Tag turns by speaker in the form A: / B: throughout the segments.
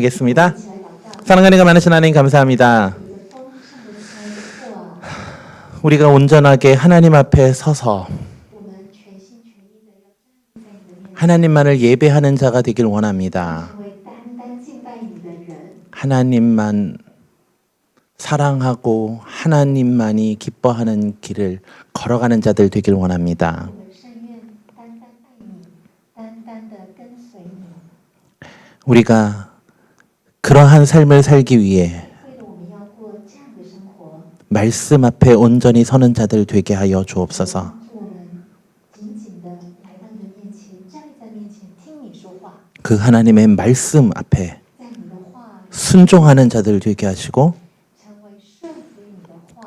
A: 하겠습니다. 사랑하는 많으신 하나님 감사합니다. 우리가 온전하게 하나님 앞에 서서 하나님만을 예배하는 자가 되길 원합니다. 하나님만 사랑하고 하나님만이 기뻐하는 길을 걸어가는 자들 되길 원합니다. 우리가 그러한 삶을 살기 위해 말씀 앞에 온전히 서는 자들 되게 하여 주옵소서. 그 하나님의 말씀 앞에 순종하는 자들 되게 하시고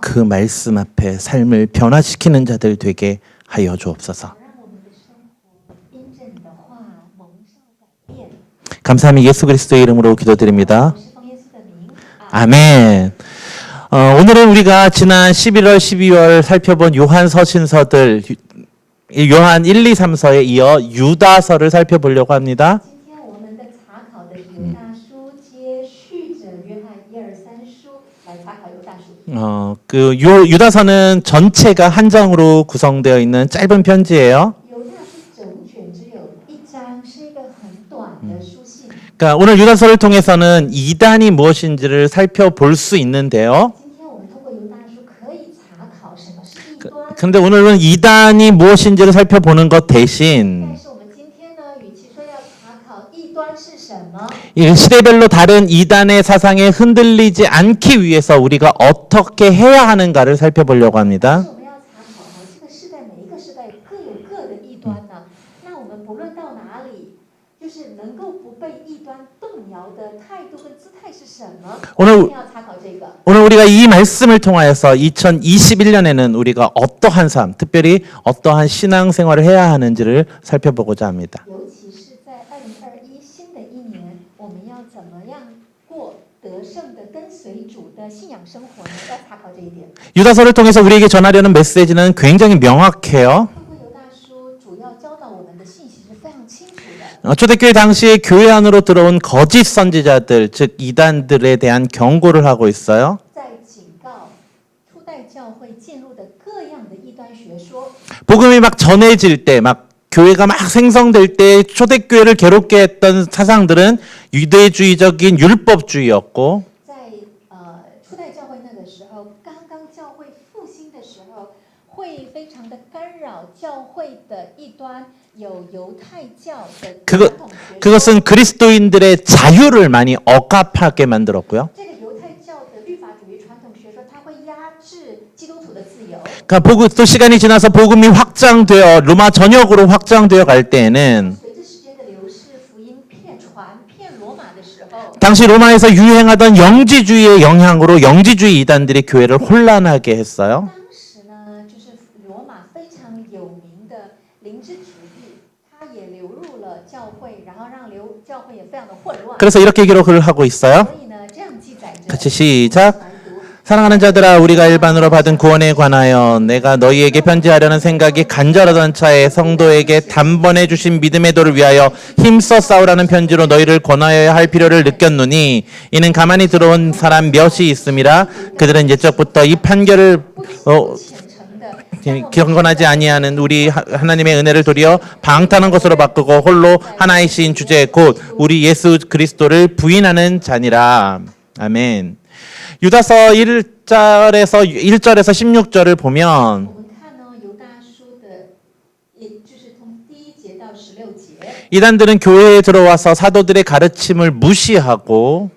A: 그 말씀 앞에 삶을 변화시키는 자들 되게 하여 주옵소서. 감사함이 예수 그리스도의 이름으로 기도드립니다. 아멘. 오늘은 우리가 지난 11월, 12월 살펴본 요한 서신서들, 요한 1, 2, 3서에 이어 유다서를 살펴보려고 합니다. 유다서는 전체가 한 장으로 구성되어 있는 짧은 편지예요. 그러니까 오늘 유다서를 통해서는 이단이 무엇인지를 살펴볼 수 있는데요. 그런데 오늘은 이단이 무엇인지를 살펴보는 것 대신 이 시대별로 다른 이단의 사상에 흔들리지 않기 위해서 우리가 어떻게 해야 하는가를 살펴보려고 합니다. 오늘 우리가 이 말씀을 통하여서 2021년에는 우리가 어떠한 삶, 특별히 어떠한 신앙생활을 해야 하는지를 살펴보고자 합니다. 유다서를 통해서 우리에게 전하려는 메시지는 굉장히 명확해요. 초대교회 당시에 교회 안으로 들어온 거짓 선지자들, 즉 이단들에 대한 경고를 하고 있어요. 복음이 막 전해질 때, 막 교회가 막 생성될 때 초대교회를 괴롭게 했던 사상들은 유대주의적인 율법주의였고, 그것은 그리스도인들의 자유를 많이 억압하게 만들었고요. 그러니까 또 시간이 지나서 복음이 확장되어 로마 전역으로 확장되어 갈 때에는 당시 로마에서 유행하던 영지주의의 영향으로 영지주의 이단들이 교회를 혼란하게 했어요. 그래서 이렇게 기록을 하고 있어요. 같이 시작. 사랑하는 자들아, 우리가 일반으로 받은 구원에 관하여 내가 너희에게 편지하려는 생각이 간절하던 차에 성도에게 단번에 주신 믿음의 도를 위하여 힘써 싸우라는 편지로 너희를 권하여야 할 필요를 느꼈노니 이는 가만히 들어온 사람 몇이 있음이라. 그들은 옛적부터 이 판결을 경건하지 아니하는 우리 하나님의 은혜를 도리어 방탕한 것으로 바꾸고 홀로 하나이신 주제 곧 우리 예수 그리스도를 부인하는 자니라. 아멘. 유다서 1절에서 16절을 보면 이단들은 교회에 들어와서 사도들의 가르침을 무시하고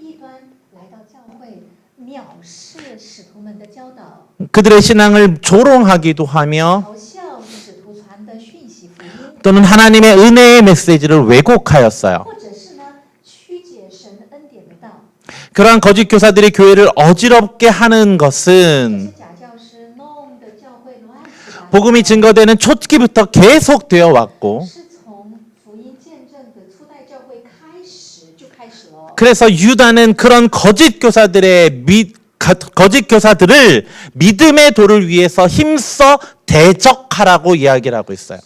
A: 그들의 신앙을 조롱하기도 하며 또는 하나님의 은혜의 메시지를 왜곡하였어요. 그러한 거짓 교사들이 교회를 어지럽게 하는 것은 복음이 증거되는 초기부터 계속되어 왔고, 그래서 유다는 그런 거짓 교사들을 믿음의 도를 위해서 힘써 대적하라고 이야기를 하고 있어요.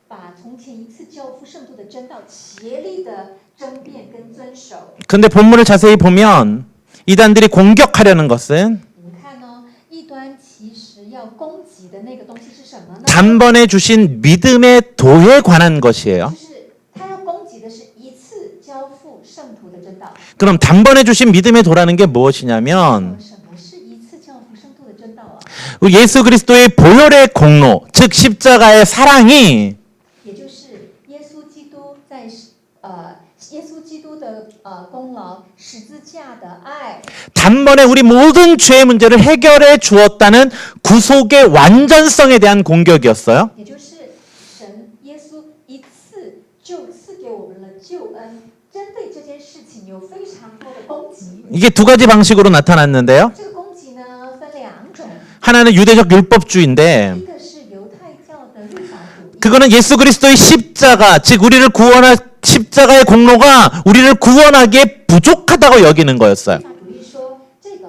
B: 把从前一次交付圣徒的真道竭力的争辩跟遵守。
A: 근데 본문을 자세히 보면 이단들이 공격하려는 것은
B: 你们看哦，异端其实要攻击的那个东西是什么呢？
A: 단번에 주신 믿음의 도에 관한 것이에요.
B: 就是他要攻击的是一次交付圣徒的真道。
A: 그럼 단번에 주신 믿음의 도라는 게 무엇이냐면
B: 什么是一次交付圣徒的真道啊？
A: 예수 그리스도의 보혈의 공로, 즉 십자가의 사랑이
B: 也就是耶稣基督在耶稣基督的功劳，十字架的爱，
A: 단번에 우리 모든 죄의 문제를 해결해 주었다는 구속의 완전성에 대한 공격이었어요.
B: 也就是神耶稣一次就赐给我们了救恩。针对这件事情有非常多的攻击，
A: 이게 두 가지 방식으로 나타났는데요.
B: 这个攻击呢分两种，
A: 하나는 유대적 율법주의인데
B: 一个是犹太教的律法主义，
A: 그거는 예수 그리스도의 십자가, 즉 우리를 구원할 십자가의 공로가 우리를 구원하기에 부족하다고 여기는 거였어요.
B: 律法主义说这个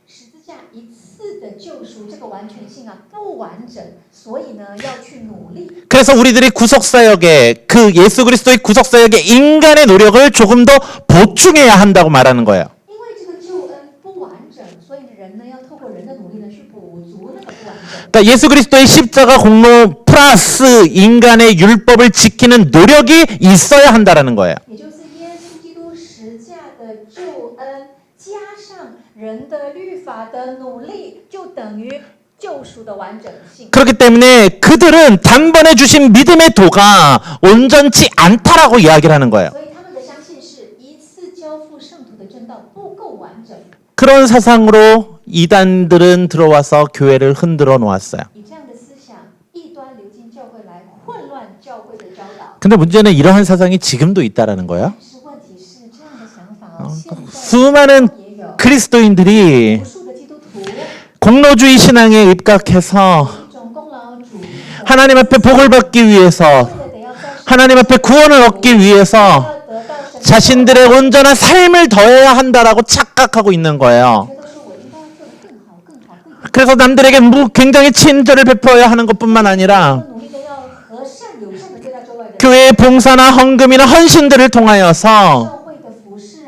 B: 十字架一次的救赎，这个完全性不完整，所以呢要去努力。
A: 그래서 우리들이 구속사역에 그 예수 그리스도의 구속사역에 인간의 노력을 조금 더 보충해야 한다고 말하는 거예요.
B: 因为这个救恩不完整，所以人呢要透过人的努力呢去补足那个不完整。
A: 그러니까 예수 그리스도의 십자가 공로 플러스 인간의 율법을 지키는 노력이 있어야 한다라는 거예요.
B: 也就是耶稣基督十架的救恩，加上人的律法的努力，就等于救赎的完整性。
A: 그렇기 때문에 그들은 단번에 주신 믿음의 도가 온전치 않다라고 이야기를 하는 거예요.
B: 所以他们的相信是一次交付圣徒的真道不够完整。
A: 그런 사상으로 이단들은 들어와서 교회를 흔들어 놓았어요.
B: 以这样的思想，异端流进教会来混乱教会的教导。
A: 근데 문제는 이러한 사상이 지금도 있다라는 거예요.
B: 但是问题是，这样的想法现在
A: 수많은
B: 也有
A: 그리스도인들이
B: 无数的基督徒
A: 공로주의 신앙에 입각해서
B: 一种功劳主义，
A: 하나님 앞에 복을 받기 위해서
B: 为了得要在
A: 하나님 앞에 구원을 얻기 위해서
B: 要得到神的
A: 자신들의 온전한 삶을 더해야 한다라고 착각하고 있는 거예요.
B: 觉得说我应该要做得更好、更好、更好，
A: 그래서 남들에게 굉장히 친절을 베풀어야 하는 것뿐만 아니라
B: 努力的要和善、友善的对待周围的人。
A: 교회의 봉사나 헌금이나 헌신들을 통하여서
B: 教会的服饰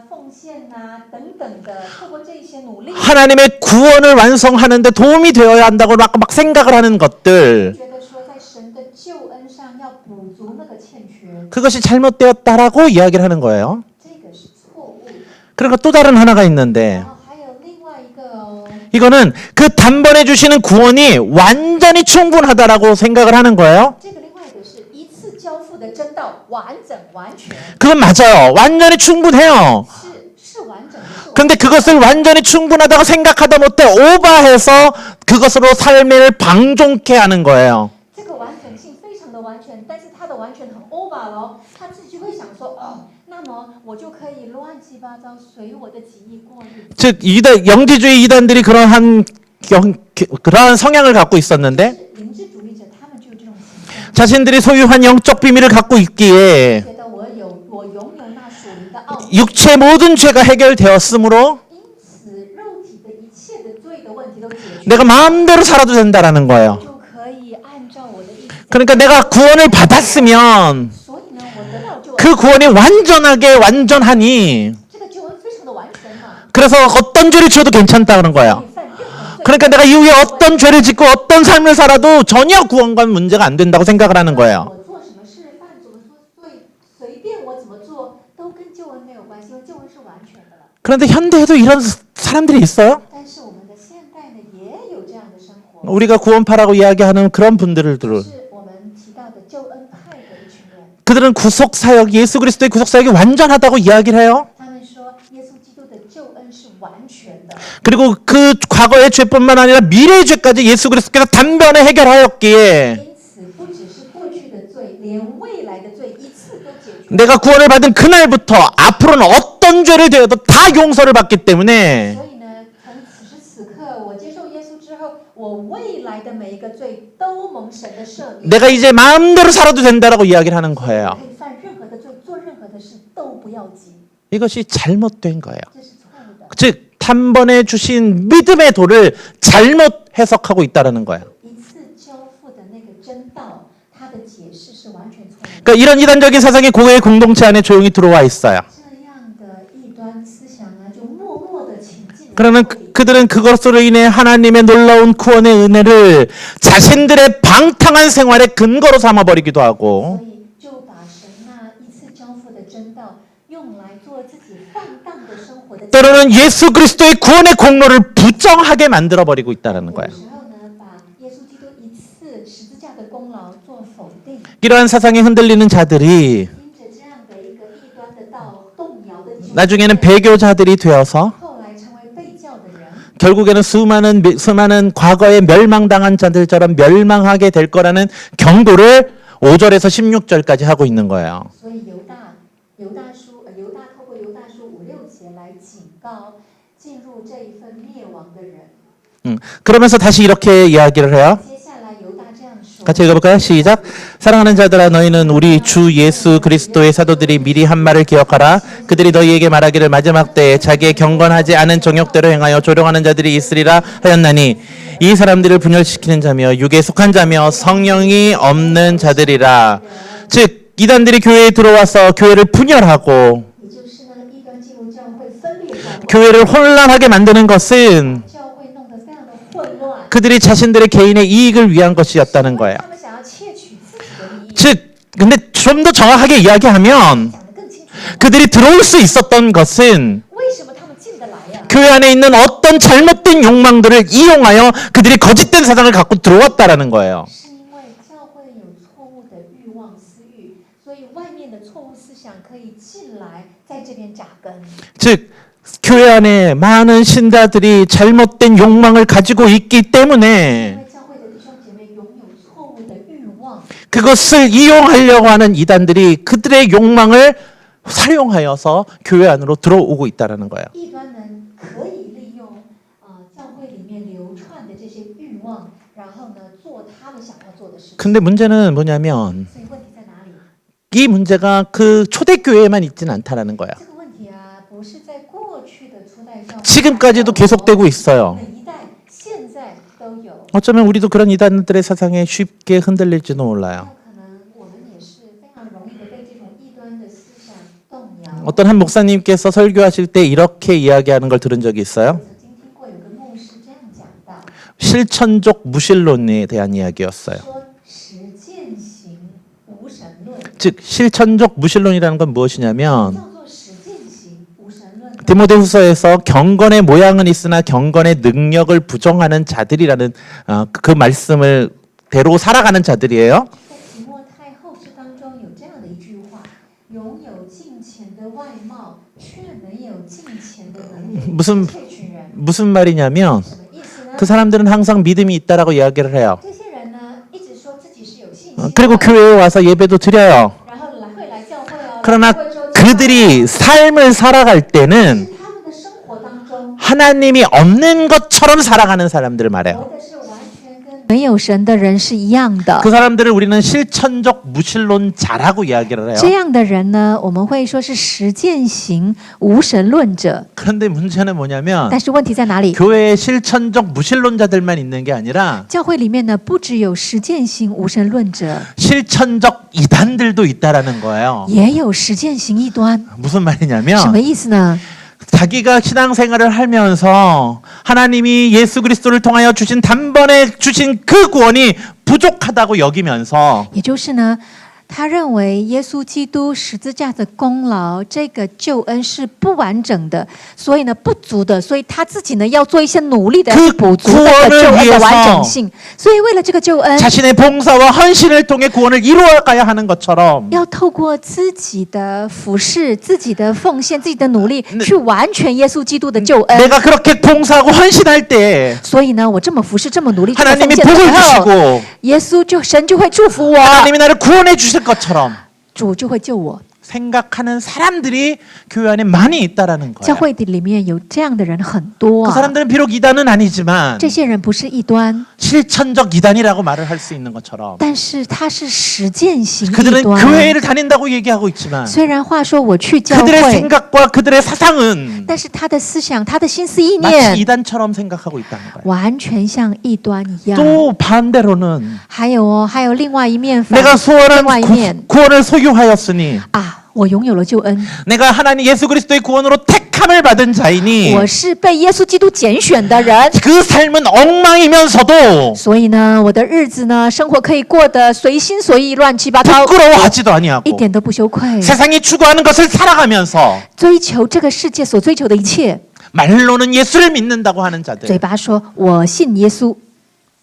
B: 奉献等等的，透过这些努力，
A: 하나님의 구원을 완성하는 데 도움이 되어야 한다고 막 생각을 하는 것들,
B: 觉得说在神的救恩上要补足那个欠缺，
A: 그것이 잘못되었다라고 이야기를 하는 거예요.
B: 这个是错误的。
A: 그리고 또 다른 하나가 있는데
B: 然后还有另外一个
A: 이거는 그 단번에 주시는 구원이 완전히 충분하다라고 생각을 하는 거예요.
B: 这个另外一个是一次交付的真道完整完全，
A: 그건 맞아요. 완전히 충분해요.
B: 是完整的，是完
A: 근데 그것을 완전히 충분하다고 생각하다 못해 오버해서 그것으로 삶을 방종케 하는 거예요.
B: 这个完整性非常的完全，但是它的完全很 over 了，他自己会想说那么我就可以乱七八糟随我的己意过日子。
A: 즉 영지주의 이단들이 그러한 성향을 갖고 있었는데
B: 灵智主义者他们就有这种倾向，
A: 자신들이 소유한 영적 비밀을 갖고 있기에
B: 觉得我拥有那属灵的奥秘，
A: 육체의 모든 죄가 해결되었으므로
B: 因此肉体的一切的罪的问题都解决，
A: 내가 마음대로 살아도 된다라는 거예요.
B: 就可以按照我的意思。
A: 그러니까 내가 구원을 받았으면
B: 所以呢，我得到救恩，
A: 그 구원이 완전하니
B: 这个救恩非常的完全嘛，
A: 그래서 어떤 죄를 지어도 괜찮다 그런
B: 可
A: 거예요.
B: 以犯任何罪。
A: 그러니까 내가 이후에 어떤 죄를 짓고 어떤 삶을 살아도 전혀 구원과는 문제가 안 된다고 생각을 하는 거예요.
B: 我做什么事，犯什么罪，随便我怎么做，都跟救恩没有关系，因为救恩是完全的了。
A: 그런데 현대에도 이런 사람들이 있어요.
B: 但是我们的现代呢，也有这样的生活，
A: 우리가 구원파라고 이야기하는 그런 분들을
B: 是我们提到的救恩派的一群人。
A: 그들은 구속사역, 예수 그리스도의 구속사역이 완전하다고 이야기를 해요.
B: 他们说，耶稣基督的救恩是完全的，
A: 그리고 그 과거의 죄뿐만 아니라 미래의 죄까지 예수 그리스도께서 단번에 해결하였기에
B: 因此不只是过去的罪，连未来的罪一次都解决。
A: 내가 구원을 받은 그날부터 앞으로는 어떤 죄를 되어도 다 용서를 받기 때문에
B: 所以呢，从此时此刻，我接受耶稣之后，我未来的每一个罪都蒙神的赦免。
A: 내가 이제 마음대로 살아도 된다라고 이야기를 하는 거예요.
B: 可以犯任何的罪，做任何的事都不要紧，
A: 이것이 잘못된 거예요.
B: 这是错误的。
A: 즉 단번에 주신 믿음의 도를 잘못 해석하고 있다라는 거예요.
B: 一次交付的那个真道，它的解释是
A: 그러니까 이런 이단적인 사상이 교회 공동체 안에 조용히 들어와 있어요.
B: 这样的异端思想呢，就默默地潜进了
A: 그러면
B: 教会里。
A: 그들은 그것으로 인해 하나님의 놀라운 구원의 은혜를 자신들의 방탕한 생활의 근거로 삼아버리기도
B: 所
A: 하고
B: 以就把神那一次交付的真道用来做自己放荡的生活的。
A: 때로는 예수 그리스도의 구원의 공로를 부정하게 만들어버리고 있다는
B: 有
A: 거예요.
B: 时候呢，把耶稣基督一次十字架的功劳做否定，
A: 이러한 사상에 흔들리는 자들이
B: 因着这样的一个异端的道动摇的基督
A: 나중에는 배교자들이 되어서
B: 后来成为被教的人，
A: 결국에는 수많은 과거에 멸망당한 자들처럼 멸망하게 될 거라는 경고를 5절에서 16절까지 하고 있는 거예요.
B: 所以犹大透过犹大书5、6节来警告进入这一份灭亡的人。
A: 그러면서 다시 이렇게 이야기를 해요.
B: 接下来犹大这样说。
A: 같이 읽어볼까요? 시작. 사랑하는 자들아 너희는 우리 주 예수 그리스도의 사도들이 미리 한 말을 기억하라. 그들이 너희에게 말하기를 마지막 때에 자기의 경건하지 않은 정욕대로 행하여 조롱하는 자들이 있으리라 하였나니 이 사람들을 분열시키는 자며 육에 속한 자며 성령이 없는 자들이라. 즉 이단들이 교회에 들어와서 교회를 분열하고
B: 也就是呢，异端进入教会分裂教会，
A: 교회를 혼란하게 만드는 것은
B: 教会弄得非常的混乱。
A: 그들이 자신들의 개인의 이익을 위한 것이었다는 거예요.
B: 他们想要窃取自己的利益。
A: 즉 근데 좀 더 정확하게 이야기하면
B: 讲得更清楚一点，
A: 그들이 들어올 수 있었던 것은
B: 为什么他们进得来呀？
A: 교회 안에 있는 어떤 잘못된 욕망들을 이용하여 그들이 거짓된 사상을 갖고 들어왔다라는 거예요.
B: 是因为教会有错误的欲望私欲，所以外面的错误思想可以进来，在这边扎根。
A: 즉 교회 안에 많은 신자들이 잘못된 욕망을 가지고 있기
B: 因
A: 때문에
B: 为教会的弟兄姐妹拥有错误的欲望，
A: 그것을 이용하려고 하는 이단들이 그들의 욕망을 사용하여서 교회 안으로 들어오고 있다라는 거예요.
B: 异端人可以利用教会里面流窜的这些欲望，然后呢做他们想要做的事情。
A: 근데 문제는 뭐냐면
B: 所以问题在哪里？
A: 이 문제가 그 초대교회에만 있지는 않다라는 거예요.
B: 这个问题啊，不是在过去的初代教会，
A: 지금까지도 계속되고 있어요.
B: 每一代现在都有。
A: 어쩌면 우리도 그런 이단들의 사상에 쉽게 흔들릴지도 몰라요.
B: 可能我们也是非常容易的被这种异端的思想动摇。
A: 어떤 한 목사님께서 설교하실 때 이렇게 이야기하는 걸 들은 적이
B: 我
A: 있어요.
B: 曾经听过有个牧师这样讲到，
A: 실천적 무신론에 대한 이야기였어요.
B: 说实践型无神论，
A: 즉 실천적 무신론이라는 건 무엇이냐면
B: 叫做实践型无神论。
A: 디모데후서에서 경건의 모양은 있으나 경건의 능력을 부정하는 자들이라는 그 말씀을 대로 살아가는 자들이에요.
B: 在提摩太后书当中有这样的一句话：拥有敬虔的外貌，却没有敬虔的能力。
A: 무슨
B: 这群人
A: 무슨 말이냐면
B: 什么意思呢？
A: 그 사람들은 항상 믿음이 있다라고 이야기를 해요.
B: 这些人呢，一直说自己是有信心的，
A: 그리고 교회에 와서 예배도 드려요.
B: 然后会来教会哦，
A: 그러나
B: 来教会之后
A: 그들이 삶을 살아갈 때는
B: 是他们的生活当中
A: 하나님이 없는 것처럼 살아가는 사람들을 말해요.
B: 活的是完全跟没有神的人是一样的。
A: 그 사람들을 우리는 실천적 무신론자라고 이야기를 해요.
B: 这样的人呢，我们会说是实践型无神论者。
A: 그런데 문제는 뭐냐면
B: 但是问题在哪里？
A: 교회에 실천적 무신론자들만 있는 게 아니라
B: 教会里面呢，不只有实践型无神论者，
A: 실천적 이단들도 있다라는 거예요.
B: 也有实践型异端。
A: 무슨
B: 什么
A: 말이냐면
B: 意思呢？
A: 자기가 신앙생활을 하면서 하나님이 예수 그리스도를 통하여 주신 단번에 주신 그 구원이 부족하다고 여기면서
B: 也就是呢，他认为耶稣基督十字架的功劳，这个救恩是不完整的，所以呢不足的，所以他自己呢要做一些努力的去补足这个救恩的完整性。所以为了这个救恩，
A: 자신의 봉사와 헌신을 통해 구원을 이루어가야 하는 것처럼
B: 要透过自己的服侍、自己的奉献、自己的努力，去完全耶稣基督的救恩。
A: 내가 그렇게 봉사하고 헌신할 때
B: 所以呢，我这么服侍、这么努力、这么奉
A: 하나님이
B: 献的
A: 복을
B: 时候，
A: 주시고
B: 神就会祝福我，
A: 하나님이 나를 구원해 주실 것처럼
B: 主就会救我。
A: 생각하는 사람들이 교회 안에 많이 있다라는
B: 教
A: 거예요.
B: 会里面有这样的人很多
A: 그
B: 啊，
A: 사람들은 비록 이단은 아니지만
B: 这些人不是异端，
A: 실천적 이단이라고 말을 할 수 있는 것처럼
B: 但是他是实践型异
A: 그들은
B: 端。
A: 교회를 다닌다고 얘기하고 있지만
B: 虽然话说我去教
A: 그들의
B: 会，
A: 생각과 그들의 사상은
B: 但是他的思想、他的心思意
A: 마치
B: 念
A: 이단처럼 생각하고 있다는 거예요.
B: 完全像异端一样。
A: 또 반대로는
B: 还有哦，还有另外一面反，
A: 내가 소원한
B: 另外一面
A: 구원을 소유하였으니
B: 啊，我拥有了救恩，
A: 내가 하나님 예수 그리스도의 구원으로 택함을 받은 자이니
B: 我是被耶稣基督拣选的人。
A: 그 삶은 엉망이면서도
B: 所以呢，我的日子呢，生活可以过得随心所欲、乱七八糟，
A: 부끄러워하지도
B: 一
A: 아니하고
B: 点都不羞愧。
A: 세상이 추구하는 것을 살아가면서
B: 追求这个世界所追求的一切，
A: 말로는 예수를 믿는다고 하는
B: 嘴
A: 자들
B: 巴说我信耶稣，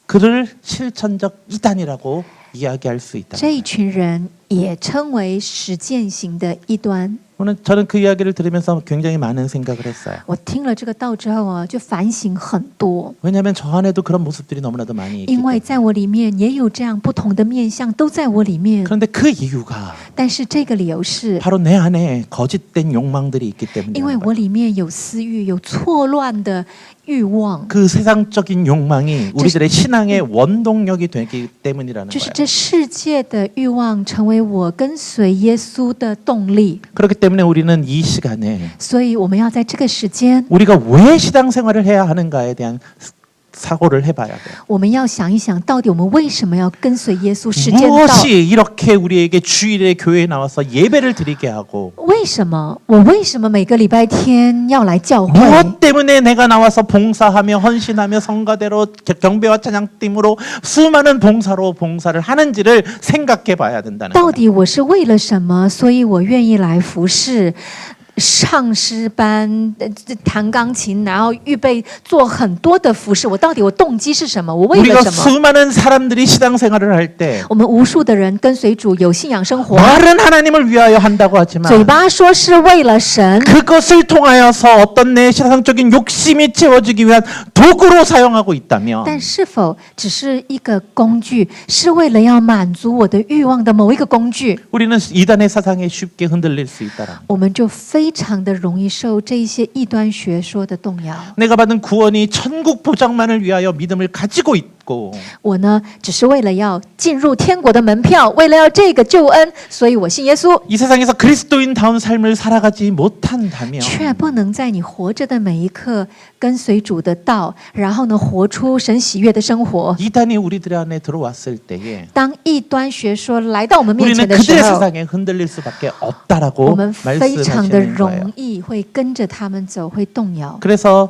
A: 그를 실천적 이단이라고 이야기할 수 있다.
B: 这一群人也称为实践型的异端。
A: 오늘 저는 그 이야기를 들으면서 굉장히 많은 생각을 했어요.
B: 我听了这个道之后啊，就反省很多，
A: 왜냐하면 저 안에도 그런 모습들이 너무나도 많이 있기
B: 因为
A: 때문에.
B: 在我里面也有这样不同的面相，都在我里面。
A: 그런데 그 이유가
B: 但是这个理由是，
A: 바로 내 안에 거짓된 욕망들이 있기
B: 因为
A: 때문이에요.
B: 我里面有私欲，有错乱的欲望，
A: 그 세상적인 욕망이 우리들의 신앙의 원동력이 되기 때문이라는
B: 就是
A: 거예요.
B: 这世界的欲望成为我跟随耶稣的动力。
A: 그렇기 때문에 우리는 이 시간에
B: 所以我们要在这个时间，
A: 우리가 왜 신앙생활을 해야 하는가에 대한 사고를 해봐야 돼요.
B: 我们要想一想，到底我们为什么要跟随耶稣实践道？
A: 무엇이 이렇게 우리에게 주일에 교회에 나와서 예배를 드리게 하고
B: 为什么我为什么每个礼拜天要来教会？
A: 무엇 때문에 내가 나와서 봉사하며 헌신하며 성가대로 경배와 찬양팀으로 수많은 봉사로 봉사를 하는지를 생각해 봐야 된다는
B: 到
A: 거예요.
B: 底我是为了什么？所以我愿意来服侍。唱诗班、弹钢琴，然后预备做很多的服饰。我到底我动机是什么？我为
A: 우리가
B: 了什么？
A: 수많은 사람들이 신앙생활을 할 때
B: 我们无数的人跟随主有信仰生活，
A: 말은 하나님을 위하여 한다고 하지만
B: 嘴巴说是为了神，
A: 그것을 통하여서 어떤 내 세상적인 욕심이 채워지기 위한 도구로 사용하고 있다면
B: 但是否只是一个工具，是为了要满足我的欲望的某一个工具，
A: 우리는 이단의 사상에 쉽게 흔들릴 수 있다라.
B: 我们就非常的容易受这一些异端学说的动摇。
A: 내가 받은 구원이 천국 보장만을 위하여 믿음을 가지고 있고
B: 我呢，只是为了要进入天国的门票，为了要这个救恩，所以我信耶稣，
A: 이 세상에서 그리스도인다운 삶을 살아가지 못한다면
B: 却不能在你活着的每一刻跟随主的道，然后呢，活出神喜悦的生活。
A: 이단이 우리들 안에 들어왔을 때에
B: 当异端学说来到我们面
A: 우리는
B: 前的时
A: 그들의
B: 候，
A: 세상에 흔들릴 수밖에
B: 我
A: 없다라고
B: 们非常的
A: 말씀하시는 거예요.
B: 容易会跟着他们走，会动摇。
A: 그래서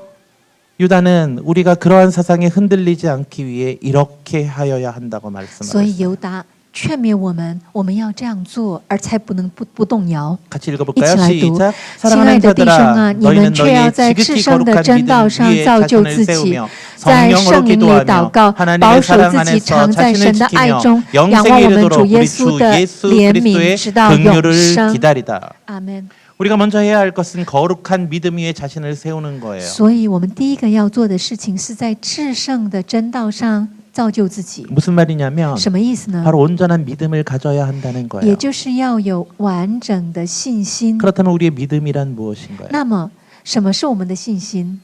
A: 유다는 우리가 그러한 사상에 흔들리지 않기 위해 이렇게 하여야 한다고
B: 所以
A: 말씀하셨어요.
B: 犹达劝勉我们，我们要这样做，而才不能不动摇。
A: 같이 읽어볼까요?
B: 一起来读。
A: 시작.
B: 亲爱
A: 사랑하는
B: 的弟兄
A: 자들아
B: 啊，你们
A: 너희는
B: 却要
A: 너희의
B: 在至
A: 지극히
B: 圣的
A: 거룩한
B: 真道
A: 믿음
B: 上
A: 위에
B: 造就
A: 자신을
B: 自己，
A: 세우며
B: 在
A: 성령으로
B: 圣灵里祷
A: 기도하며
B: 告，保
A: 하나님의
B: 守
A: 사랑
B: 自己
A: 안에서
B: 常在
A: 자신을
B: 神的爱
A: 지키며
B: 中，仰望
A: 영생에
B: 我们
A: 이르도록
B: 主耶
A: 우리
B: 稣
A: 주
B: 的
A: 예수
B: 怜悯，
A: 그리스도의
B: 直到永
A: 긍휼을
B: 生。
A: 기다리다.
B: 阿门。
A: 우리가 먼저 해야 할 것은 거룩한 믿음 위에 자신을 세우는 거예요.
B: 所以，我们第一个要做的事情是在至圣的真道上造就自己。
A: 무슨 말이냐면
B: 什么意思呢？
A: 바로 온전한 믿음을 가져야 한다는
B: 也
A: 거예요.
B: 就是要有完整的信心。
A: 그렇다면 우리의 믿음이란 무엇인가요?
B: 那么，什么是我们的信心？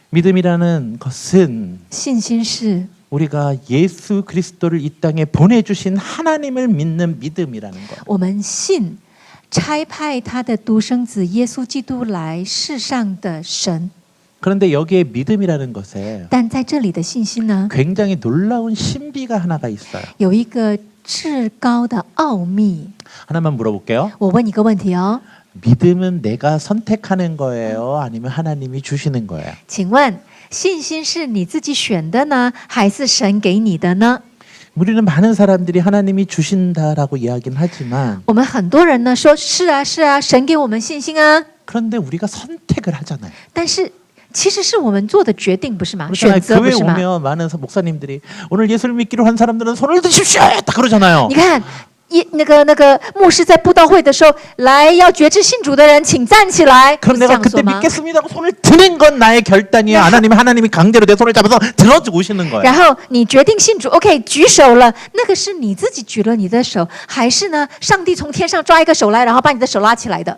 A: 믿음이라는 것은
B: 信心是
A: 우리가 예수 그리스도를 이 땅에 보내주신 하나님을 믿는 믿음이라는 거예요.
B: 我们信差派他的独生子耶稣基督来世上的神。
A: 그런데 여기에 믿음이라는 것에
B: 但在这里的信心呢，
A: 굉장히 놀라운 신비가 하나가 있어요.
B: 有一个至高的奥秘。
A: 하나만 물어볼게요.
B: 我问你一个问题哦，
A: 믿음은 내가 선택하는 거예요? 아니면 하나님이 주시는 거예요?
B: 请问信心是你自己选的呢，还是神给你的呢？
A: 우리는 많은 사람들이 하나님이 주신다라고 이야기는 하지만
B: 我们很多人呢说是啊是啊，神给我们信心啊，
A: 그런데 우리가 선택을 하잖아요.
B: 但是其实是我们做的决定，不是吗？
A: 그렇잖아요.
B: 选择不
A: 교회
B: 是吗？
A: 오면 많은 목사님들이 오늘 예수를 믿기로 한 사람들은 손을 드십시오 딱 그러잖아요.
B: 你看。那个牧师在布道会的时候，来要决志信主的人，请站起来，不
A: 그럼
B: 是这
A: 내가
B: 样
A: 그때
B: 说吗？
A: 믿겠습니다 하고 손을 드는 건 나의 결단이야. 하나님이 강제로 내 손을 잡아서 들어주고 오시는 거예요.
B: 然后你决定信主 ，OK， 举手了，那个是你自己举了你的手，还是呢，上帝从天上抓一个手来，然后把你的手拉起来的？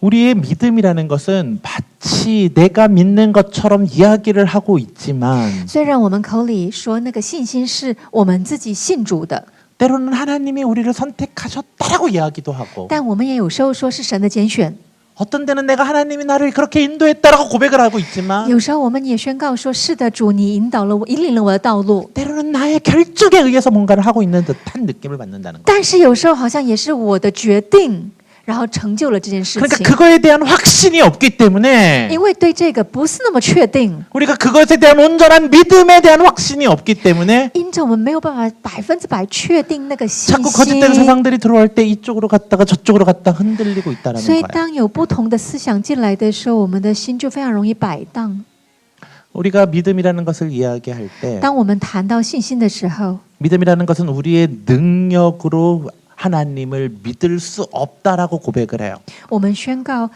A: 우리의 믿음이라는 것은 마치 내가 믿는 것처럼 이야기를 하고 있지만
B: 虽然我们口里说那个信心是我们自己信主的，
A: 때로는 하나님이 우리를 선택하셨다라고 이야기도 하고
B: 但我们也有时候说是神的拣选，
A: 어떤 때는 내가 하나님이 나를 그렇게 인도했다라고 고백을 하고 있지만
B: 有时候我们也宣告说是的，主你引导了我，引领了我的道路。
A: 때로는 나의 결정에 의해서 뭔가를 하고 있는 듯한 느낌을 받는다는 거예요.
B: 但是有时候好像也是我的决定，然后成就了这件事
A: 그러니까
B: 情。
A: 그거에 대한 확신이 없기 때문에
B: 因为对这个不是那么确定，
A: 우리가 그것에 대한 온전한 믿음에 대한 확신이 없기 때문에
B: 因着我们没有办法100%确定那个信
A: 자꾸 거짓된
B: 心，
A: 세상들이 들어올 때 이쪽으로 갔다가 저쪽으로 갔다 흔들리고 있다라는
B: 所以
A: 거예요.
B: 当有不同的思想进来的时候，我们的心就非常容易摆荡。
A: 우리가 믿음이라는 것을 이야기할 때
B: 当我们谈到信心的时候，
A: 믿음이라는 것은 우리의 능력으로 하나님을 믿을 수 없다라고 고백을 해요.
B: 我们宣告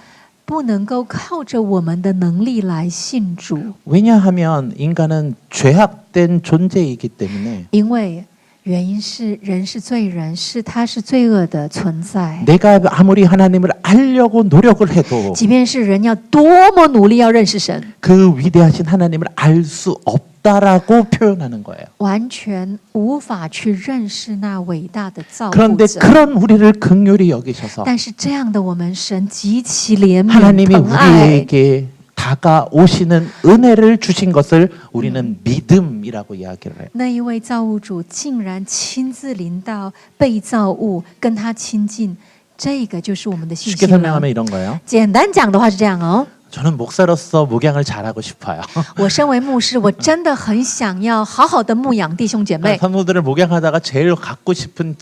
B: 不能够靠着我们的能力来信主，
A: 왜냐하면 인간은 죄악된 존재이기 때문에
B: 因为原因是人是罪人，他是罪恶的存在。
A: 내가 아무리 하나님을 알려고 노력을 해도
B: 即便是人要多么努力要认识神，
A: 그 위대하신 하나님을 알 수 없다라고 표현하는 거예요.
B: 完全无法去认识那伟大的造物
A: 그런데
B: 者。
A: 그런 우리를 긍휼히 여기셔서
B: 但是这样的我们，神极其怜悯
A: 하나님이
B: 疼爱，
A: 우리에게 다가오시는 은혜를 주신 것을 우리는 믿음이라고 이야기를 해요.
B: 那一位造物主竟然亲自临到被造物，跟他亲近，这个就是我们的信
A: 쉽게
B: 心了。
A: 설명하면 이런 거예요.
B: 简单讲的话是这样哦。
A: 저는 목사로서 목양을 잘하고 싶어요.
B: 我身为牧师，我真的很想要好好的牧养弟兄姐妹。
A: 성도들을 목양하다가 제일 갖고 싶은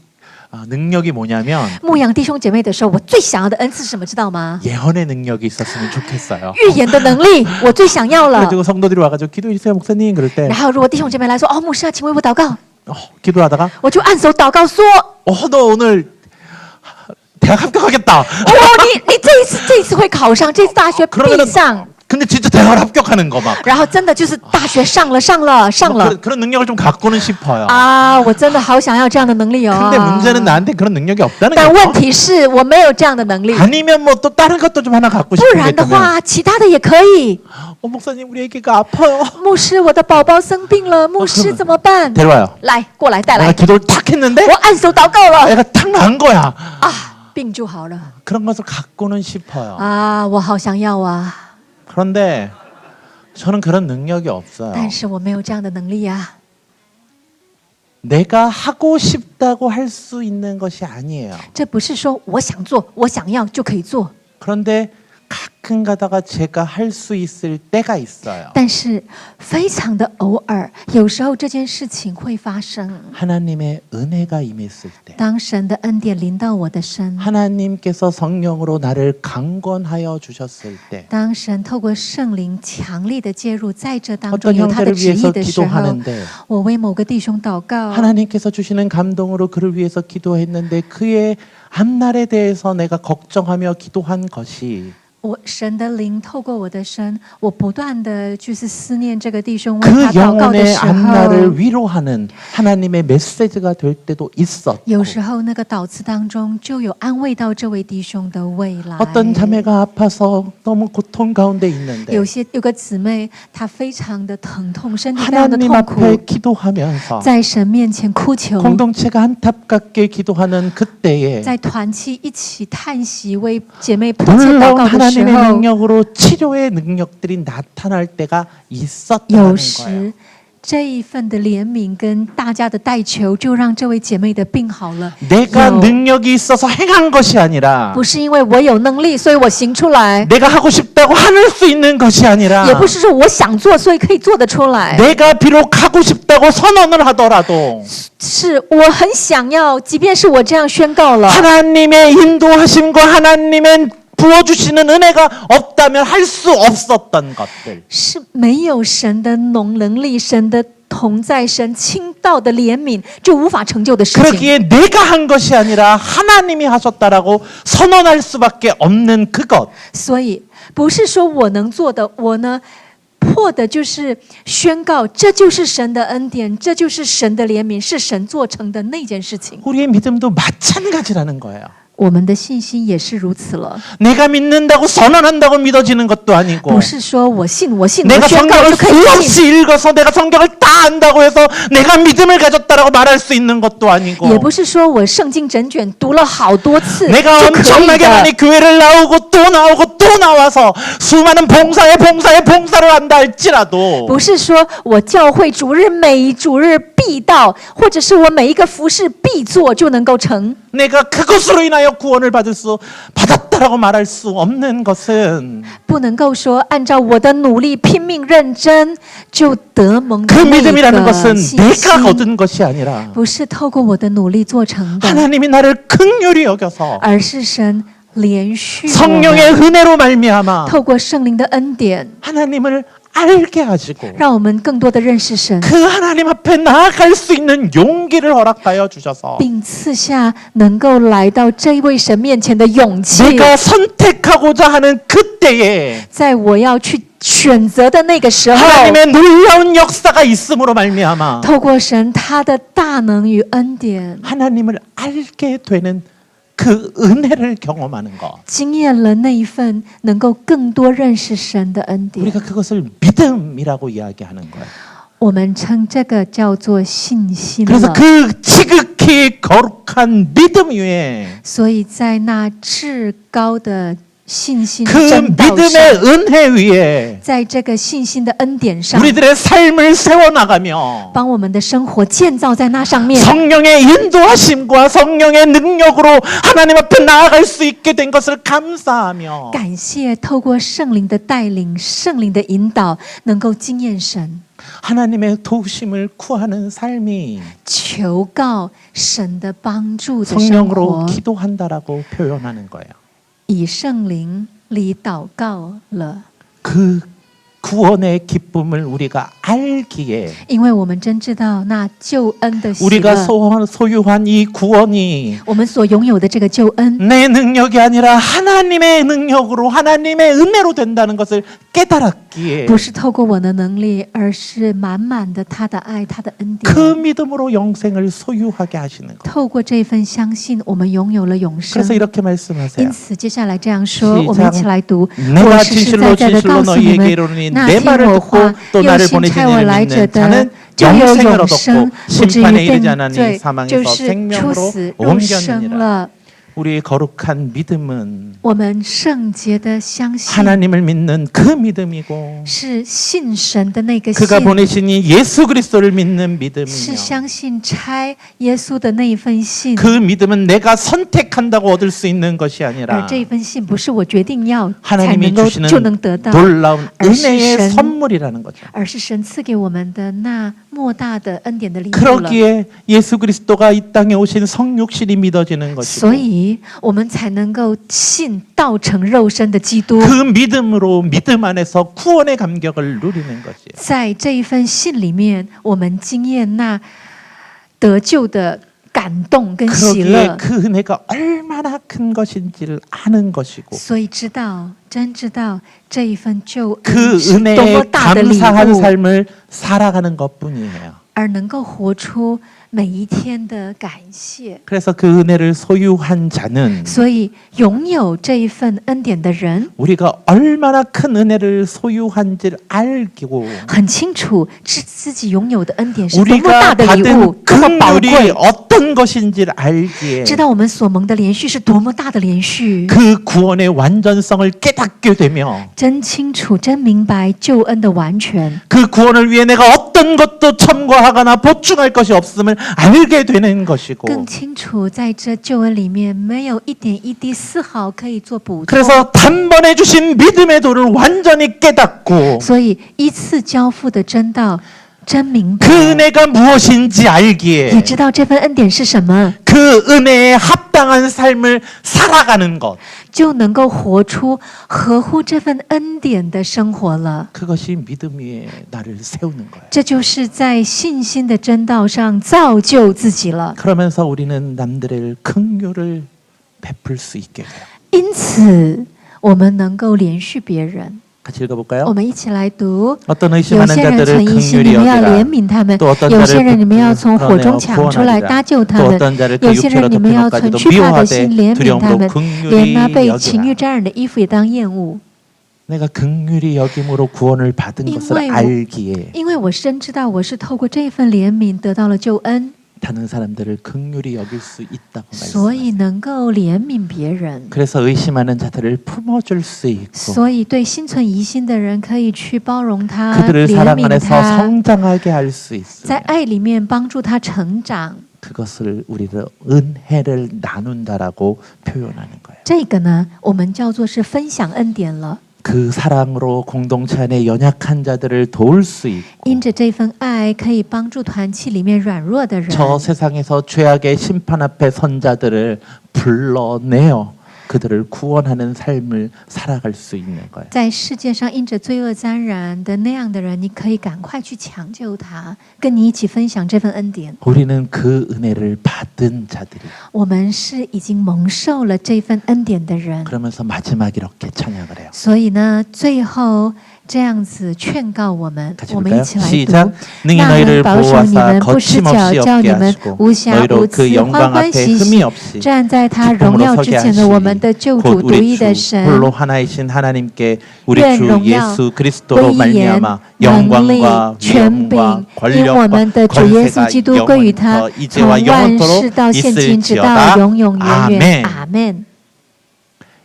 A: 능력이 뭐냐면
B: 牧养弟兄姐妹的时候，我最想要的恩赐是什么？知道吗？
A: 예언의 능력이 있었으면 좋겠어요.
B: 预言的能力，我最想要了。
A: 그래가지고 성도들이 와가지고 기도해 주세요 목사님 그럴 때
B: 然后，如果弟兄姐妹来说：“哦，牧师啊，请为我祷告。
A: 기도하다가
B: 我就按手祷告说：“
A: 너 오늘 대학 합격하겠다.
B: 哦，你这一次会考上，这次大学必
A: 그러면은
B: 上。
A: 근데 진짜 대학을 합격하는 거 막.
B: 然后真的就是大学上了。
A: 그런 능력을 좀 갖고는 싶어요.
B: 啊！我真的好想要这样的能力哦。
A: 근데 문제는 나한테 그런 능력이 없다는
B: 但
A: 거예요.
B: 问题是我没有这样的能力，
A: 아니면 뭐 또 다른 것도 좀 하나 갖고
B: 不
A: 싶은 게
B: 然的
A: 있다면
B: 话，其他的也可以。
A: 목사님 우리 애기가 아파요.
B: 牧师，我的宝宝生病了，牧师怎么办？
A: 데려와요.
B: 来，过来带
A: 내가
B: 来。
A: 기도를 탁 했는데
B: 我按手祷告了
A: 애가 탁 난 거야.
B: 啊，病就好了
A: 그런 것을 갖고는 싶어요.
B: 啊！我好想要啊，
A: 그런데 저는 그런 능력이 없어요.
B: 但是我没有这样的能力啊。
A: 내가 하고 싶다고 할 수 있는 것이 아니에요.
B: 这不是说我想做、我想要就可以做，
A: 그런데 가끔 가다가 제가 할 수 있을 때가 있어요.
B: 但是非常的偶尔，有时候这件事情会发生。
A: 하나님의 은혜가 임했을 때
B: 当神的恩典临到我的身，
A: 하나님께서 성령으로 나를 강권하여 주셨을 때
B: 当神透过圣灵强力的介入，在这当
A: 어떤
B: 中有他的
A: 형제를
B: 旨意
A: 위해서
B: 的时候，
A: 기도하는데
B: 我为某个弟兄祷告，
A: 하나님께서 주시는 감동으로 그를 위해서 기도했는데 그의 앞날에 대해서 내가 걱정하며 기도한 것이
B: 神的灵透过我的身，我不断的就是思念这个弟兄，为
A: 그
B: 他祷告的
A: 영혼의
B: 时候，
A: 앞날을 위로하는 하나님의 메시지가 될 때도 있었고
B: 有时候那个祷词当中就有安慰到这位弟兄的未来。
A: 어떤 자매가 아파서 너무 고통 가운데 있는데
B: 有个姊妹，她非常的疼痛，身体非常的
A: 하나님
B: 痛苦，
A: 앞에 기도하면서
B: 在神面前哭求，
A: 공동체가 안타깝게 기도하는 그때에
B: 在团契一起叹息，为姐妹迫切祷
A: 놀라운
B: 告的时
A: 하나님의
B: 候，
A: 능력으로 치료의 능력들이 나타날 때가
B: 有
A: 있었다는 거예요.
B: 时这一份的怜悯跟大家的代求，就让这位姐妹的病好了。
A: 내가
B: 有
A: 능력이 있어서 행한 것이 아니라
B: 不是因为我有能力，所以我行出来，
A: 내가 하고 싶다고 할 수 있는 것이 아니라
B: 也不是说我想做，所以可以做得出来。
A: 내가 비록 하고 싶다고 선언을 하더라도
B: 是我很想要，即便是我这样宣告了，
A: 하나님의 인도하심과 하나님의 부어주시는 은혜가 없다면 할 수 없었던 것들
B: 是没有神的能力、神的同在、神倾倒的怜悯，就无法成就的事情。
A: 그러기에 내가 한 것이 아니라 하나님이 하셨다라고 선언할 수밖에 없는 그것.
B: 所以不是说我能做的，我呢迫的就是宣告，这就是神的恩典，这就是神的怜悯，是神做成的那件事情。
A: 우리의 믿음도 마찬가지라는 거예요.
B: 我们的信心也是如此了，
A: 내가 믿는다고 선언한다고 믿어지는 것도 아니고
B: 不是说我信我信我
A: 내가
B: 宣告
A: 성경을
B: 就可以信，
A: 수없이 읽어서 내가 성경을 다 안다고 해서 내가 믿음을 가졌다라고 말할 수 있는 것도 아니고
B: 也不是说我圣经整卷读了好多次
A: 내가
B: 就可以
A: 엄청나게
B: 的
A: 많이 。 교회를 나오고 또 나오고 또 나와서 수많은 봉사를 한다 할지라도
B: 不是说我教会主日每主日必到，或者是我每一个服事必做就能够成。
A: 내가 그것으로 인하여 구원을 받았다라고 말할 수 없는 것은
B: 不能够说按照我的努力拼命认真就得蒙的
A: 그
B: 那
A: 믿음이라는
B: 个
A: 것은
B: 信
A: 내가
B: 心，
A: 얻은 것이 아니라
B: 不是透过我的努力做成的，
A: 하나님이 나를 긍휼히 여겨서
B: 而是神连续我
A: 성령의
B: 们
A: 은혜로 말미암아
B: 透过圣灵的恩典，
A: 하나님을 알게 하시고
B: 让我们更多的认识神，
A: 그 하나님 앞에 나아갈 수 있는 용기를 허락하여 주셔서
B: 并赐下能够来到这位神面前的勇气。
A: 내가 선택하고자 하는 그때에
B: 在我要去选择的那个时候，
A: 하나님의 놀라운 역사가 있음으로 말미암아
B: 透过神他的大能与恩典，
A: 하나님을 알게 되는 그 은혜를 경험하는 것.
B: 经验了那一份能够更多认识神的恩典。
A: 우리가 그것을 믿음이라고 이야기하는 거예요.
B: 我们称这个叫做信心
A: 그래서
B: 了。
A: 그 지극히 거룩한 믿음 위에
B: 所以在那至高的信心
A: 그
B: 真道
A: 믿음의
B: 上，
A: 은혜 위에
B: 在这个信心的恩典上，
A: 우리들의 삶을 세워나가며
B: 帮我们的生活建造在那上面。
A: 성령의 인도하심과 성령의 능력으로 하나님 앞에 나아갈 수 있게 된 것을 감사하며
B: 感谢透过圣灵的带领、圣灵的引导，能够经验神，
A: 하나님의 도우심을 구하는 삶이
B: 求告神的帮助的生
A: 성령으로
B: 活，
A: 기도한다라고 표현하는 거예요.
B: 以圣灵里祷告了。
A: 그 구원의 기쁨을 우리가 알기에
B: 因为我们真知道那救恩的喜
A: 우리가
B: 乐，
A: 소유한 이 구원이
B: 我们所拥有的这个救恩，
A: 내 능력이 아니라 하나님의 능력으로 하나님의 은혜로 된다는 것을 깨달았기에
B: 不是透过我的能力，而是满满的他的爱、他的恩典。
A: 그 믿음으로 영생을 소유하게 하시는 것.
B: 透过这份相信，我们拥有了永生
A: 그래서 。 이렇게 말씀하세요.
B: 因此，接下来这样说，
A: 시작
B: 我们一起来读。
A: 내가
B: 我实实
A: 진실로
B: 在在的
A: 진실로
B: 告诉你
A: 너희에게
B: 们，
A: 이르노니
B: 那
A: 내
B: 听
A: 말을
B: 我
A: 듣고
B: 话
A: 또
B: 又
A: 나를
B: 信
A: 보내신
B: 差我
A: 이를
B: 来者
A: 믿는
B: 的
A: 자는 ，
B: 就有
A: 영생을
B: 永生
A: 얻었고 ，
B: 不至于
A: 심판에 이르지
B: 定
A: 않으니
B: 罪，就
A: 사망에서
B: 是出
A: 생명으로
B: 死入生
A: 옮겼느니라.
B: 了。
A: 우리의 거룩한 믿음은
B: 我们圣洁的相信
A: 하나님을 믿는 그 믿음이고
B: 是信神的那个
A: 그가
B: 信，
A: 보내시니 예수 그리스도를 믿는
B: 是
A: 믿음이며
B: 相信差耶稣的那一份信。
A: 그 믿음은 내가 선택한다고 얻을 수 있는 것이
B: 而
A: 아니라
B: 这一份信不是我决定要才
A: 하나님이
B: 能够
A: 주시는
B: 就能得到，
A: 놀라운
B: 알수
A: 은혜의
B: 있는
A: 선물이라는 거죠.
B: 而是神赐给我们的那莫大的恩典的礼物了。
A: 그러기에 예수 그리스도가 이 땅에 오신 성육신이 믿어지는 것이고
B: 所以我们才能够信道成肉身的基督，
A: 그 믿음으로 믿음 안에서 구원의 감격을 누리는 것이에요.
B: 在这一份信里面，我们经验那得救的感动跟喜
A: 그러기에
B: 乐，
A: 그 은혜가 얼마나 큰 것인지를 아는 것이고
B: 所以真知道这一份救
A: 그
B: 恩是多么
A: 은혜에
B: 大的礼
A: 감사한
B: 物，
A: 삶을 살아가는 것뿐이에요.
B: 而能够活出每一天的感谢。
A: 그래서 그 은혜를 소유한 자는
B: 所以拥有这一份恩典的人，
A: 우리가 얼마나 큰 은혜를 소유한지를 알고
B: 很清楚自己拥有的恩典是多么
A: 우리가
B: 大的礼物，
A: 받은
B: 多么宝
A: 긍휼이
B: 贵。
A: 어떤 것인지를 알기에
B: 知道我们所蒙的连续是多么大的连续，
A: 그 구원의 완전성을 깨닫게 되며
B: 真清楚、真明白救恩的完全，
A: 그 구원을 위해 내가 어떤 것도 첨가하거나 보충할 것이 없음을 알게 되는 것이고
B: 更清楚在这救恩里面没有一点一滴丝毫可以做补充。
A: 그래서 단번에 주신 믿음의 도를 완전히 깨닫고
B: 所以依次交付的真道，真明
A: 그
B: 白，
A: 은혜가 무엇인지
B: 也
A: 알기에
B: 知道这份恩典是什么，
A: 그 은혜에 합당한 삶을 살아가는 것,
B: 就能够活出合乎这份恩典的生活了。
A: 그것이 믿음 위에 나를 세우는 거예요.
B: 这就是在信心的真道上造就自己了。
A: 그러면서 우리는 남들의 긍휼을 베풀 수 있게 돼요.
B: 因此，我们能够连续别人。
A: 같이 읽어볼까요?
B: 我们一起来读。
A: 어떤
B: 有
A: 의심하는
B: 些人
A: 자들을
B: 存疑心，
A: 긍휼히
B: 你们要怜
A: 여기라.
B: 悯他们；
A: 또 어떤
B: 有些
A: 자를
B: 人你们要从火中
A: 불러내어
B: 抢出来
A: 구원하리라.
B: 搭救他
A: 또
B: 们；
A: 어떤 자를 그
B: 有些人
A: 육체로
B: 你们要
A: 덮인
B: 存
A: 것까지도
B: 惧怕的心
A: 미워하되
B: 怜悯他
A: 두려움도
B: 们，
A: 긍휼히
B: 连那被情欲
A: 여기라.
B: 沾染的衣服也当厌恶。
A: 내가 긍휼히 여김으로 구원을 받은 것을
B: 인외-
A: 알기에
B: 因为我深知道我是透过这份怜悯得到了救恩，
A: 다른 사람들을 긍휼히 여길 수 있다고
B: 所以
A: 말씀하셨어요.
B: 能够怜悯别人。
A: 그래서 의심하는 자들을 품어줄 수 있고
B: 所以对心存疑心的人，可以去包容他、
A: 그들을
B: 怜
A: 사랑
B: 悯
A: 안에서
B: 他，
A: 성장하게 할 수
B: 在
A: 있으며
B: 爱里面帮助他成长。
A: 그것을 우리를 은혜를 나눈다라고 표현하는 거예요.
B: 这个呢，我们叫做是分享恩典了。
A: 그 사랑으로 공동체 안에 연약한 자들을 도울 수 있고
B: 因着这份爱，可以帮助团契里面软弱的人。
A: 저 세상에서 죄악의 심판 앞에 선 자들을 불러내어 그들을 구원하는 삶을 살아갈 수 있는 거예요.
B: 在世界上因着罪恶沾染的那样的人，你可以赶快去抢救他，跟你一起分享这份恩典。
A: 우리는 그 은혜를 받은 자들이
B: 我们是已经蒙受了这份恩典的人，
A: 그러면서 마지막 이렇게 찬양을 해요.
B: 所以呢，最后这样子劝告我们，
A: 같이
B: 我们
A: 볼까요?
B: 一起来
A: 시작.
B: 读。
A: 능히
B: 那
A: 너희를
B: 人保守你
A: 보호하사
B: 们，不失脚，
A: 거침없이
B: 叫
A: 없게
B: 你们
A: 하시고
B: 无瑕
A: 너희로
B: 无
A: 그
B: 疵，
A: 영광
B: 欢欢
A: 앞에
B: 喜
A: 흠이
B: 喜，
A: 없이
B: 站在他
A: 기쁨으로
B: 荣耀
A: 서게
B: 之前的我们
A: 하시리.
B: 的救
A: 곧
B: 主独
A: 우리
B: 一的
A: 주
B: 神。
A: 홀로 하나이신 하나님께 우리
B: 愿
A: 주
B: 荣耀
A: 예수 그리스도로
B: 威严、
A: 말미암아
B: 能力
A: 영광과 、
B: 权柄
A: 위엄과 ，
B: 因我
A: 권력과
B: 们的主耶稣
A: 권세가
B: 基督归于他
A: 영원부터 ，
B: 从
A: 이제와
B: 万
A: 영원토록
B: 世到现今，直到
A: 있을지어다.
B: 永永远远。
A: 아멘.
B: 阿门。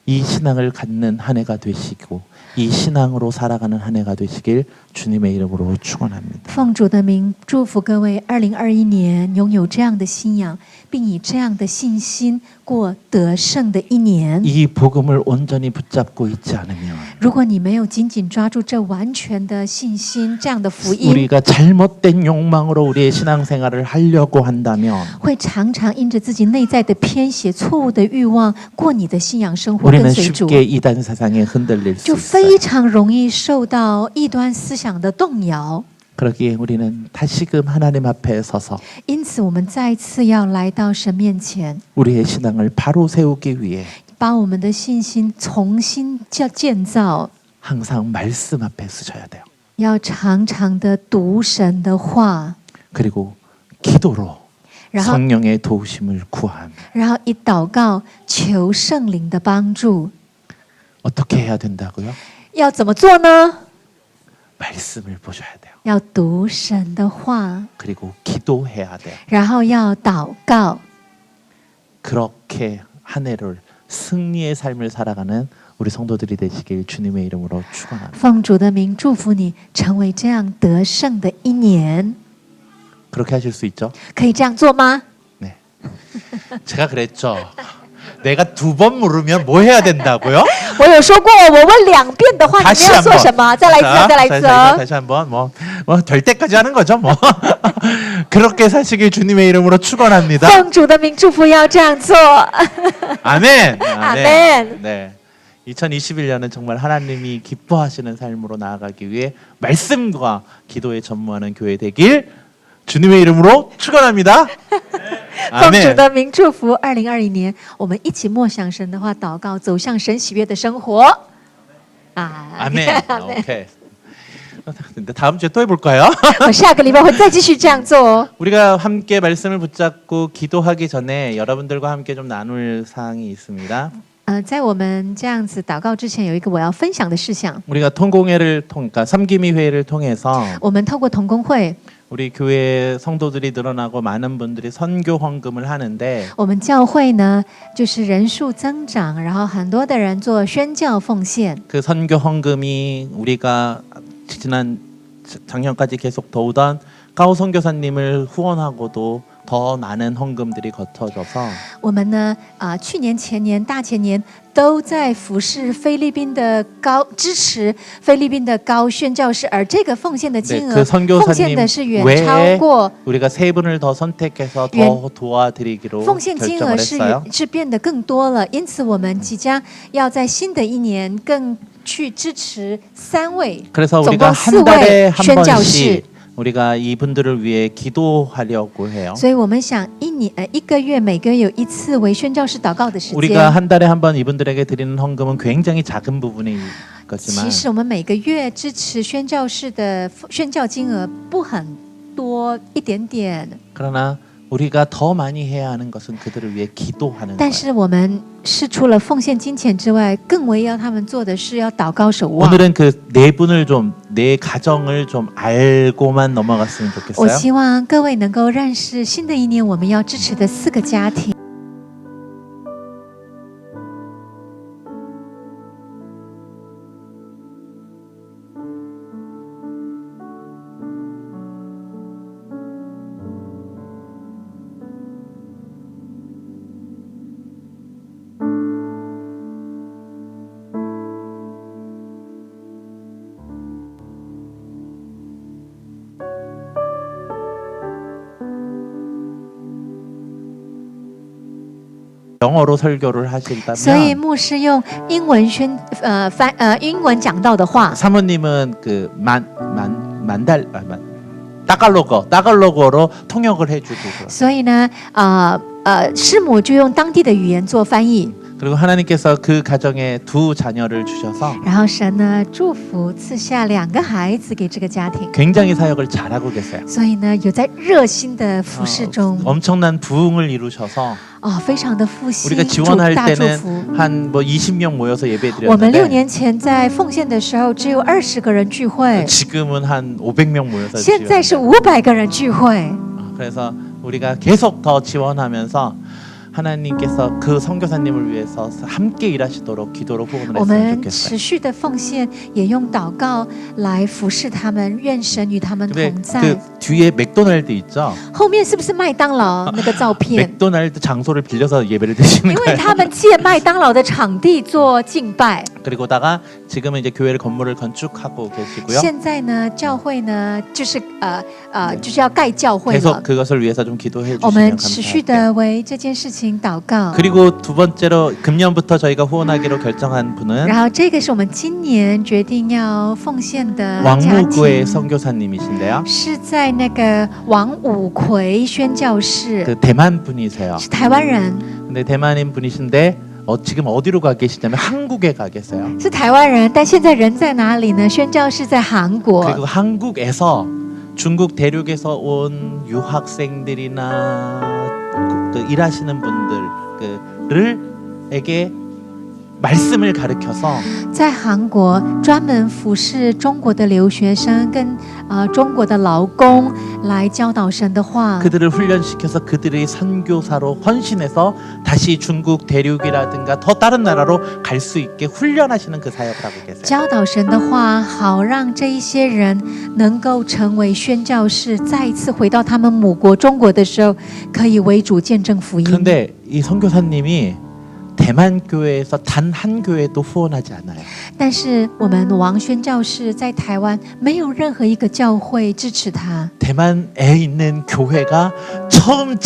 A: 이 신앙을 갖는 한 해가 되시고 이 신앙으로 살아가는 한 해가 되시길 주님의 이름으로 축원합니다.
B: 奉主的名祝福各位，2021年拥有这样的信仰，并以这样的信心过得胜的一年。
A: 이 복음을 온전히 붙잡고 있지 않으면
B: 如果你没有紧紧抓住这完全的信心，这样的福音，
A: 우리가 잘못된 욕망으로 우리의 신앙생활을 하려고 한다면
B: 会常常因着自己内在的偏斜、错误的欲望过你的信仰生活，
A: 우리는
B: 跟随主，
A: 쉽게 이단 사상에 흔들릴 수
B: 就
A: 있어요.
B: 非常容易受到异端思想的动摇。
A: 그러기에 우리는 다시금 하나님 앞에 서서
B: 因此，我们再一次要来到神面前，
A: 우리의 신앙을 바로 세우기 위해
B: 把我们的信心重新建造，
A: 항상 말씀 앞에 서셔야 돼요.
B: 要常常的读神的话，
A: 그리고 기도로
B: 然后
A: 성령의 도우심을 구하며
B: 然后以祷告求圣灵的帮助。
A: 어떻게 해야 된다고요?
B: 要怎么做呢？
A: 말씀을 보셔야 돼요.
B: 要读神的话，
A: 그리고 기도해야 돼요.
B: 然后要祷告。
A: 그렇게 한 해를 승리의 삶을 살아가는 우리 성도들이 되시길 주님의 이름으로 축원합니다.
B: 奉主的名祝福你，成为这样得胜的一年。
A: 그렇게 하실 수 있죠?
B: 可以这样做吗？
A: 네. 제가 그랬죠. 내가 2번 물으면 뭐 해야 된다고요?
B: 我有说过，我问2遍的话，你
A: 다시
B: 们要
A: 한번.
B: 做什么？再来一次，
A: 자,
B: 再来一次
A: 자,
B: 哦。
A: 다시 한번 될 때까지 하는 거죠, 뭐. 그렇게 사시길 주님의 이름으로 축원합니다.
B: 奉主的名祝福，要这样做。
A: 아멘.
B: 아멘.
A: 네. 2021년은 정말 하나님이 기뻐하시는 삶으로 나아가기 위해 말씀과 기도에 전무하는 교회 되길 주님의 이름으로 축원합니다.
B: 奉主的名祝福，2021年我们一起默想神的话，祷告，走向神喜悦的生活。啊，
A: 아멘. 오케이. 근데 다음 주에 또 해볼까요?
B: 我下个礼拜会再继续这样做哦。
A: 우리가 함께 말씀을 붙잡고 기도하기 전에 여러분들과 함께 좀 나눌 사항이 있습니다.
B: 在我们这样子祷告之前，有一个我要分享的事项。
A: 우리가 통공회를 그러니까 삼기미 회의를 통해서
B: 我们透过同工会，
A: 우리 교회 성도들이 늘어나고 많은 분들이 선교 헌금을 하는데
B: 我们教会呢，就是人数增长，然后很多的人做宣教奉献。
A: 그 선교 헌금이 우리가 지난 작년까지 계속 도우던 까오 선교사님을 후원하고도 더 많은 헌금들이 거쳐져서
B: 我们呢，去年、前年、大前年都在服侍菲律宾的支持菲律宾的高宣教士，而这个奉献的
A: 네,
B: 金额
A: 그
B: 奉献
A: 선교사님
B: 的是远
A: 외에
B: 超过
A: 우리가 세 분을 더 선택해서 더
B: 연-
A: 도와드리기로
B: 奉献金额
A: 결정을
B: 是
A: 했어요.
B: 是变得更多了，因此我们即将要在新的一年更去支持3位，
A: 그래서
B: 总
A: 우리가
B: 共4
A: 한 달에
B: 位
A: 한
B: 宣教士
A: 번씩 。 우리가 이분들을 위해 기도하려고 해요.
B: 所以我们想一个月每个月有一次为宣教士祷告的时
A: 우리가
B: 间。
A: 한 달에 한 번 이분들에게 드리는 헌금은 굉장히 작은 부분일
B: 其
A: 거지만
B: 实我们每个月支持宣教士的宣教金额不很多，一点点。
A: 그러나 우리가 더 많이 해야 하는 것은 그들을 위해 기도하는
B: 但
A: 거예요.
B: 是我们是除了奉献金钱之外，更为要他们做的是要祷告守望。
A: 오늘은 그 네 분을 좀 네 가정을 좀 알고만 넘어갔으면
B: 我
A: 좋겠어요.
B: 希望各位能够认识新的一年我们要支持的4个家庭。
A: 영어로 설교를
B: 所以
A: 하신다면
B: 牧师用英文英文讲到的话，
A: 사모님은 그 따갈로그어로 통역을 해주고 그렇습니다.
B: 所以呢，师母就用当地的语言做翻译。
A: 그리고 하나님께서 그 가정에 2 자녀를 주셔서
B: 然后神呢祝福赐下2个孩子给这个家庭，
A: 굉장히 사역을 잘하고 계세요.
B: 所以呢有在热心的服侍中，
A: 엄청난 부흥을 이루셔서
B: 非常的复兴，
A: 우리가 지원할
B: 大祝福。
A: 때는 한 뭐 20명 모여서
B: 我们6
A: 예배드렸는데
B: 年前在奉献的时候只有20个人聚会，
A: 지금은 한 500명 모여서
B: 现在是
A: 지원해요.
B: 500个人聚会。
A: 그래서 우리가 계속 더 지원하면서 하나님께서 그 선교사님을 위해서 함께 일하시도록 기도로 후원을
B: 我
A: 했으면
B: 们
A: 좋겠어요.
B: 持续的奉献，也用祷告来服侍他们，愿神与他们
A: 근데
B: 同在。
A: 그 뒤에 맥도날드 있죠?
B: 后面是不是麦当劳那个照片？
A: 맥도날드 장소를 빌려서 예배를 드리는
B: 因为
A: 거예요.
B: 他们借麦当劳的场地做敬拜。
A: 그리고다가 지금은 이제 교회를 건물을 건축하고 계시고요.
B: 现在呢，教会呢，就是就是要盖教会了
A: 계속 。 그것을 위해서 좀 기도해
B: 我
A: 주시면
B: 们持续
A: 감사할게요.
B: 的为这件事情祷告。
A: 그리고 두 번째로 금년부터 저희가 후원하기로 결정한 분은
B: 然后这个是我们今年决定要奉献的家
A: 왕무구의
B: 庭，
A: 선교사님이신데요.
B: 是在那个王武奎宣教士，
A: 그 대만 분이세요.
B: 是台湾人，
A: 근데 대만인 분이신데 지금 어디로 가 계시냐면 한국에 가 계세요.
B: 是台湾人，但现在人在哪里呢？宣教士在韩国。
A: 그리고 한국에서 중국 대륙에서 온 유학생들이나 그 일하시는 분들에게 말씀을 가르쳐서
B: 在韩国专门服侍中国的留学生跟中国的劳工来教导神的话，
A: 그들을 훈련시켜서 그들의 선교사로 헌신해서 다시 중국 대륙이라든가 더 다른 나라로 갈 수 있게 훈련하시는 그 사역을 하고 계세요.
B: 教导神的话，好让这一些人能够成为宣教士，再一次回到他们母国中国的时候，可以为主见证福音。
A: 그런데 이 선교사님이 대만 교회에서 단 한 교회도 후원하지 않아요.
B: 但是我们王宣教士在台湾没有任何一个教会支持他。
A: 대만에 있는 교회가 처음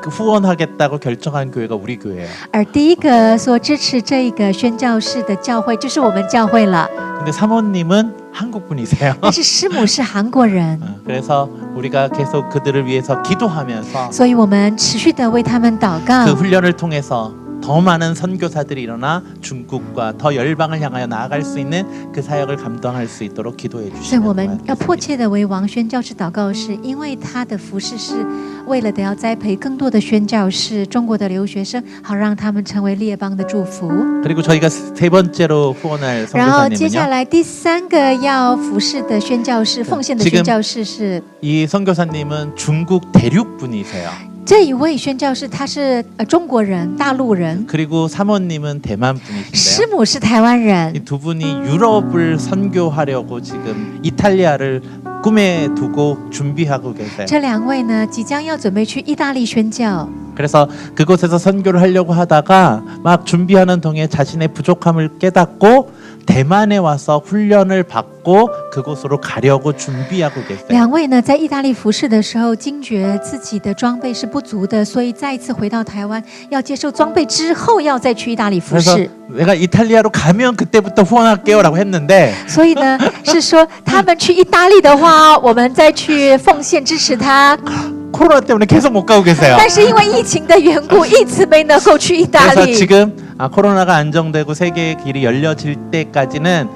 A: 후원하겠다고 결정한 교회가 우리 교회예요.
B: 而第一个说支持这个宣教士的教会就是我们教会了。
A: 근데 사모님은 한국 분이세요.
B: 但是师母是韩国人，
A: 그래서 우리가 계속 그들을 위해서 기도하면서
B: 所以我们持续的为他们祷告
A: 그 。 훈련을 통해서 더 많은 선교사들이 일어나 중국과 더 열방을 향하여 나아갈 수 있는 그 사역을 감당할 수 있도록 기도해
B: 所以我
A: 주시면
B: 们要迫
A: 고맙겠습니다.
B: 切的为王宣教士祷告，是因为他的服饰是为了要栽培更多的宣教士、中国的留学生，好让他们成为列邦的祝福。
A: 그리고 저희가 세 번째로 후원할
B: 然后接下
A: 선교사님은요.
B: 来第3个要服侍的宣教士、奉献的宣教士是
A: 이 선교사님은 중국 대륙 분이세요.
B: 这一位宣教士，他是中国人、大陆人，
A: 그리고 사모님은 대만
B: 师
A: 분이신데요.
B: 母是台湾人。
A: 이 두 분이 유럽을 선교하려고 지금 이탈리아를 꿈에 두고 준비하고 계세요.
B: 这两位呢，即将要准备去意大利宣教。
A: 그래서 그곳에서 선교를 하려고 하다가 막 준비하는 동에 자신의 부족함을 깨닫고 대만에 와서 훈련을 받고 그곳으로 가려고 준비하고 계세요.
B: 两位呢，在意大利服侍的时候，惊觉自己的装备是不足的，所以再一次回到台湾，要接受装备之后，要再去意大利服
A: 그래서
B: 侍。
A: 내가 이탈리아로 가면 그때부터 후원할게요라고 했는데
B: 所以呢，是说他们去意大利的话，我们再去奉献支持他。
A: 코로나 때문에 계속 못 가고 계세요.
B: 但是因为疫情的缘故，一直没能够去意大
A: 그래서
B: 利。
A: 지금 코로나가 안정되고 세계의 길이 열려질 때까지는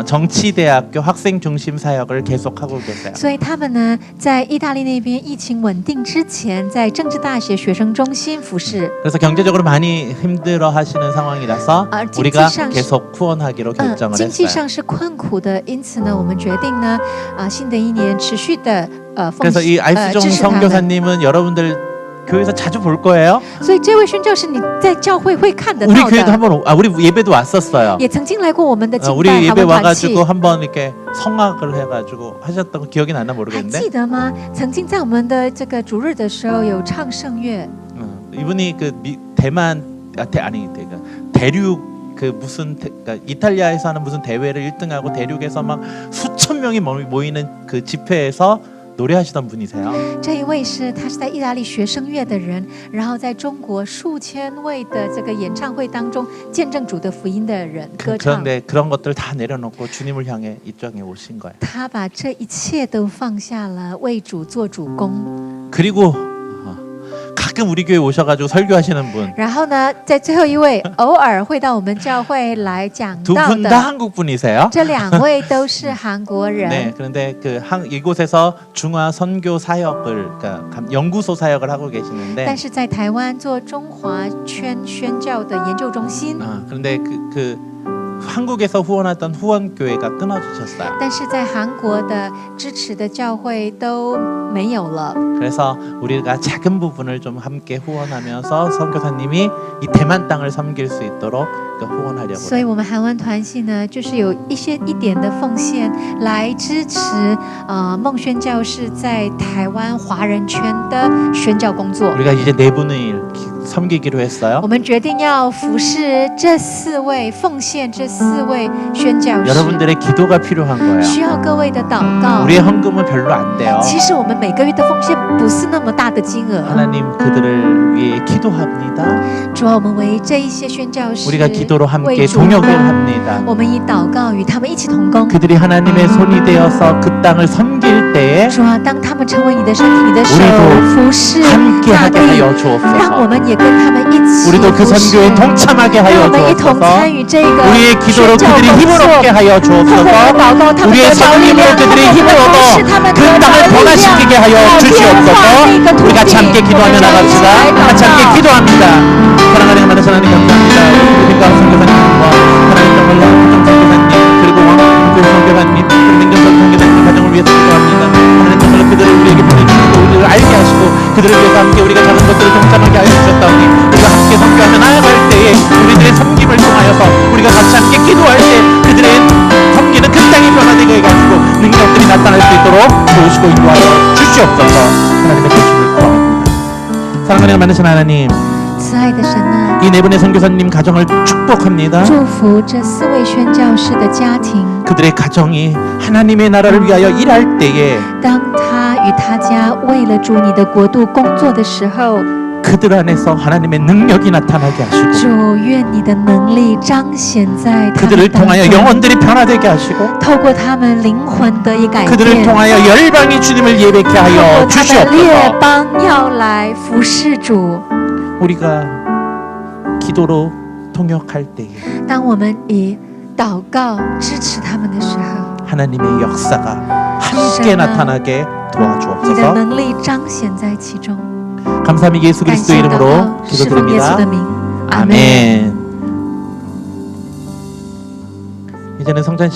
A: 정치대학교 학생 중심 사역을 계속하고 계세요.
B: 所以他们呢，在意大利那边疫情稳定之前，在政治大学学生中心服侍。
A: 그래서 경제적으로 많이 힘들어하시는 상황이라서 우리가
B: 经济上是-
A: 계속 후원하기로 결정을
B: 经济
A: 했어요.
B: 上是困苦的，因此呢，我们决定呢，新的一年持续的奉
A: 그래서 이 알수종
B: 支持他们。
A: 선교사님은 여러분들 교회에서 자주 볼 거예요.
B: 所以这位宣教士你在教会会看得
A: 우리
B: 到
A: 교회도
B: 的，
A: 한번 우리 예배도 왔었어요.
B: 也曾经来过我们的敬
A: 우리
B: 拜
A: 예배
B: 韩文团契
A: 와가지고 。 한번 이렇게 성악을 해가지고 하셨던 거 기억이 나나
B: 还
A: 모르겠는데
B: 记得吗？曾经在我们的这个主日的时候有唱圣乐，
A: 이분이 그 대만 아니 대륙 그 무슨 그러니까 이탈리아에서 하는 무슨 대회를 1등하고 대륙에서 막 수천 명이 모이는 그 집회에서 노래하시던 분이세요.
B: 这一位他是在意大利学声乐的人，然后在中国数千位的这个演唱会当中见证主的福音的人，歌唱。
A: 그런데 그런 것들 다 내려놓고 주님을 향해 이쪽에 오신 거예요.
B: 他把这一切都放下了，为主做主公。
A: 그리고 가끔 우리 교회 오셔가지고 설교하시는 분.
B: 然后呢，在最后一位偶尔会到我们教会来讲
A: 두
B: 道
A: 분 다
B: 的，
A: 한국 분이세요.
B: 这两位都是韩国人。
A: 네, 그런데 이곳에서 중화 선교 사역을 그러니까 연구소 사역을 하고
B: 但
A: 계시는데
B: 是在台湾做中华圈宣教的研究中心，
A: 그런데 한국에서 후원하던 후원 교회가 끊어지셨어요.
B: 但是在韩国的支持的教会都没有了。
A: 그래서 우리가 작은 부분을 좀 함께 후원하면서 선교사님이 이 대만 땅을 섬길 수 있도록 후원하려고.
B: 所以我们韩文团系呢，就是有一点的奉献来支持孟宣教士在台湾华人圈的宣教工作。
A: 우리가 이제 네 분을 섬기기로 했어요.
B: 我们决定要服侍这4位，奉献这4位宣教士，
A: 여러분들의 기도가 필요한 거예요.
B: 需要各位的祷告。
A: 우리의 헌금은 별로 안 돼요.
B: 其实我们每个月的奉献不是那么大的金额。
A: 하나님 그들을 위해 기도합니다.
B: 主啊，我们为这一些宣教士
A: 우리가 기도로 함께
B: 为主
A: 동역을
B: 工，
A: 합니다.
B: 我们以祷告与他们一起同工。
A: 그들이 하나님의 손이 되어서 그 땅을 섬길 때에
B: 主啊，当他们成为你的身体、你的手
A: 우리도 ，
B: 服侍
A: 함께
B: 大
A: 하게
B: 地，
A: 하여
B: 让我
A: 주옵소서.
B: 们也跟他们一起
A: 우리도 그
B: 服侍，
A: 선교에 동참하게
B: 让
A: 하여
B: 我们一同
A: 주옵소서.
B: 参与这个
A: 우리의 기도로
B: 宣教
A: 그들이
B: 工
A: 힘을
B: 作。
A: 얻게 하여
B: 透过我
A: 주옵소서.
B: 的祷告，他们
A: 우리의
B: 得着力
A: 성령으로
B: 量，
A: 그들의
B: 透过
A: 힘을
B: 我们
A: 얻어
B: 使他们
A: 그
B: 得着
A: 땅을
B: 力量，
A: 변화시키게 하여
B: 变化
A: 주시옵소서.
B: 那个土
A: 우리가
B: 地。
A: 함께
B: 我
A: 기도하며
B: 们一起
A: 나갑시다.
B: 来祷
A: 같이 함께
B: 告。
A: 기도합니다. 사랑하는 하나님 하나님 감사합니다. 우리가 선교사님과 하나님 정말로 정 선교사님 그리고 왕교 선교사님 그리고 냉정선 선교사님 가정을 위해서 기도합니다. 하나님 정말로 그들을 우리에게 보내주시고 우리를 알게 하시고 그들을 위해서 함께 우리가 작은 것들을 동참하게 하여 주셨다오니 우리가 함께 선교하며 나아갈 때에 우리들의 섬김을 통하여서 우리가 같이 함께 기도할 때 그들의 섬기는 그 땅이 변화되게 해가지고 능력들이 나타날 수 있도록 도우시고 인도하여 주시옵소서. 하나님의 도심을 구합니다. 사랑하는 많으신 하나님
B: 慈爱的神啊，
A: 이 네 분의 선교사님 가정을 축복합니다.
B: 祝福这4位宣教士的家庭。
A: 그들의 가정이 하나님의 나라를 위하여 일할 때에
B: 当他与他家为了主你的国度工作的时候，
A: 그들 안에서 하나님의 능력이 나타나게 하시고
B: 主愿你的能力彰显在他
A: 그들을
B: 们当
A: 통하여
B: 中，
A: 영혼들이 변화되게 하시고
B: 透过他们灵魂得以改
A: 그들을
B: 变，
A: 통하여 열방이 주님을 예배케
B: 透
A: 하여
B: 过他们列
A: 주시옵소서.
B: 邦要来服侍主。
A: 우리가 기도로 통역할 때에
B: 当我们以祷告支持他们的时候，
A: 하나님의 역사가 함께
B: 神啊，
A: 나타나게
B: 你的
A: 도와주옵소서.
B: 能力彰显在其中。
A: 감사합니다. 예수
B: 感
A: 그리스도의
B: 谢祷
A: 이름으로
B: 告，是奉耶稣
A: 기도드립니다.
B: 的名，阿门。
A: 아멘. 이제는 성찬